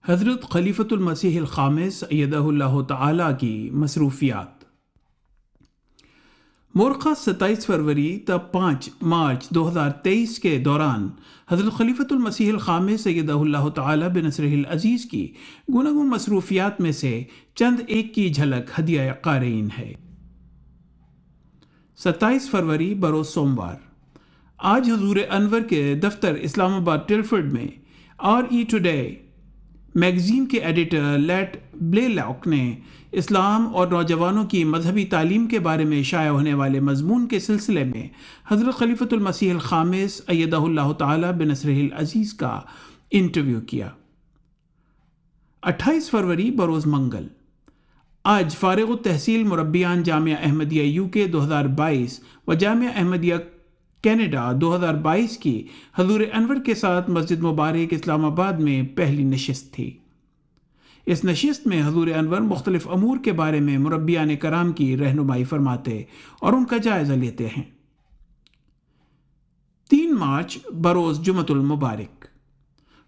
حضرت خلیفۃ المسیح الخامس ایدہ اللہ تعالیٰ کی مصروفیات۔ مورخہ 27 فروری تا 5 مارچ 2023 کے دوران حضرت خلیفۃ المسیح الخامس ایدہ اللہ تعالیٰ بنصرہ العزیز کی گوناگون مصروفیات میں سے چند ایک کی جھلک ہدیہ قارئین ہے۔ 27 فروری بروز سوموار، آج حضور انور کے دفتر اسلام آباد ٹلفرڈ میں RE Today میگزین کے ایڈیٹر لیٹ بلے لاک نے اسلام اور نوجوانوں کی مذہبی تعلیم کے بارے میں شائع ہونے والے مضمون کے سلسلے میں حضرت خلیفۃ المسیح الخامس ایدہ اللہ تعالیٰ بنصرہ العزیز کا انٹرویو کیا۔ 28 فروری بروز منگل، آج فارغ التحصیل مربیان جامعہ احمدیہ UK 2022 و جامعہ احمدیہ کینیڈا 2022 کی حضور انور کے ساتھ مسجد مبارک اسلام آباد میں پہلی نشست تھی۔ اس نشست میں حضور انور مختلف امور کے بارے میں مربیان کرام کی رہنمائی فرماتے اور ان کا جائزہ لیتے ہیں۔ 3 مارچ بروز جمعۃ المبارک،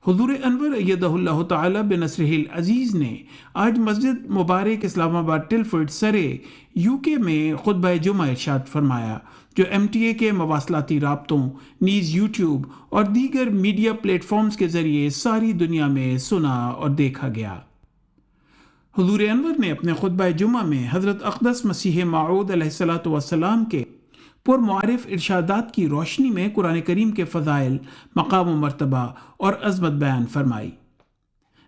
حضور انور ایدہ اللہ تعالیٰ بنصرہ العزیز نے آج مسجد مبارک اسلام آباد ٹلفرڈ سرے UK میں خطبہ جمعہ ارشاد فرمایا، جو MTA کے مواصلاتی رابطوں نیز YouTube اور دیگر میڈیا پلیٹ فارمز کے ذریعے ساری دنیا میں سنا اور دیکھا گیا۔ حضور انور نے اپنے خطبہ جمعہ میں حضرت اقدس مسیح موعود علیہ السلام کے پرمعارف ارشادات کی روشنی میں قرآن کریم کے فضائل، مقام و مرتبہ اور عظمت بیان فرمائی۔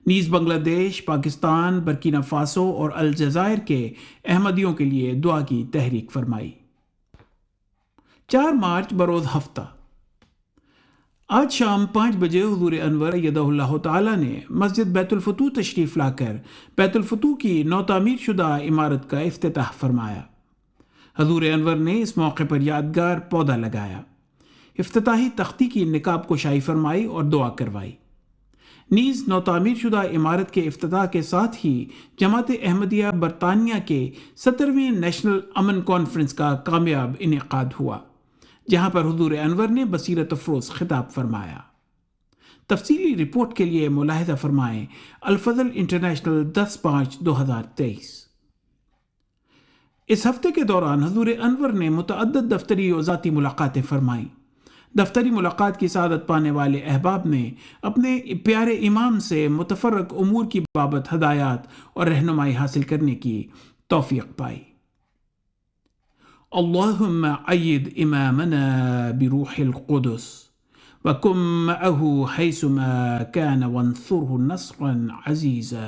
نیز بنگلہ دیش، پاکستان، برکینا فاسو اور الجزائر کے احمدیوں کے لیے دعا کی تحریک فرمائی۔ 4 مارچ بروز ہفتہ، آج شام 5 بجے حضور انور ایدہ اللہ تعالیٰ نے مسجد بیت الفتوح تشریف لا کر بیت الفتوح کی نو تعمیر شدہ عمارت کا افتتاح فرمایا۔ حضور انور نے اس موقع پر یادگار پودا لگایا، افتتاحی تختی کی نقاب کشائی فرمائی اور دعا کروائی۔ نیز نو تعمیر شدہ عمارت کے افتتاح کے ساتھ ہی جماعت احمدیہ برطانیہ کے 17ویں نیشنل امن کانفرنس کا کامیاب انعقاد ہوا، جہاں پر حضور انور نے بصیرت افروز خطاب فرمایا۔ تفصیلی رپورٹ کے لیے ملاحظہ فرمائیں الفضل انٹرنیشنل 10/5/2023۔ اس ہفتے کے دوران حضور انور نے متعدد دفتری و ذاتی ملاقاتیں فرمائیں۔ دفتری ملاقات کی سعادت پانے والے احباب نے اپنے پیارے امام سے متفرق امور کی بابت ہدایات اور رہنمائی حاصل کرنے کی توفیق پائی۔ اللہم عید امامنا بروح القدس وکن معه حیثما کان وانصره نصرا عزیزا۔